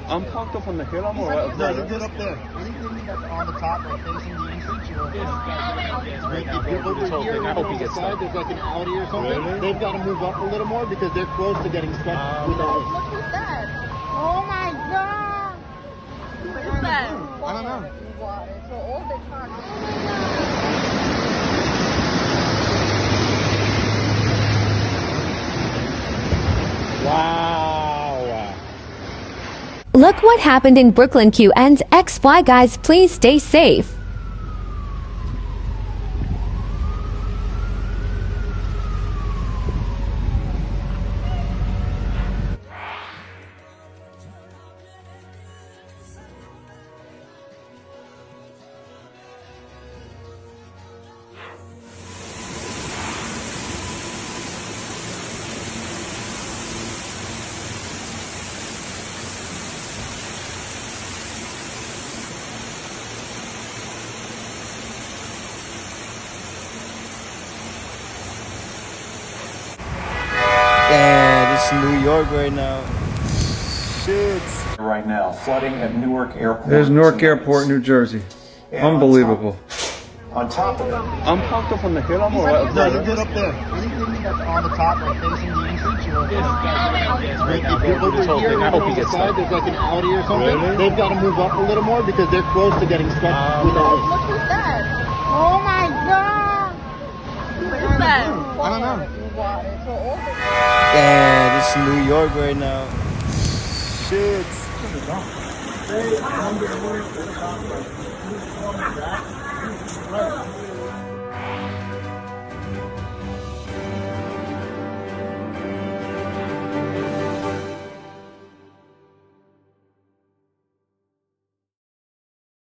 I'm parked up on the hill. I'm No, alright. you're good up there. Anything that's on the top, like facing the entrance, you're okay. If you're over here, I hope he on the gets side, stuck. there's like an alley or something. Really? They've got to move up a little more because they're close to getting stuck with the ice. Look who's that. Oh my god. What is that? I don't know. Water. So all the cars. Wow. Look what happened in Brooklyn Q and XY guys, please stay safe. Damn, this is New York right now. Shit. Right now, flooding at Newark Airport. There's Newark Airport, New Jersey. And Unbelievable. On top of it, I'm parked up on the hill. I'm alright. No, you're good up there. Anything that's on the top, like facing the entrance, you're okay. If you're over here, I hope he on the gets side, stuck. there's like an alley or something. Really? They've got to move up a little more because they're close to getting stuck with the ice. Look who's that. Oh my god. What is that? I don't know. Water. So all the Damn, this is New York right now. Shit.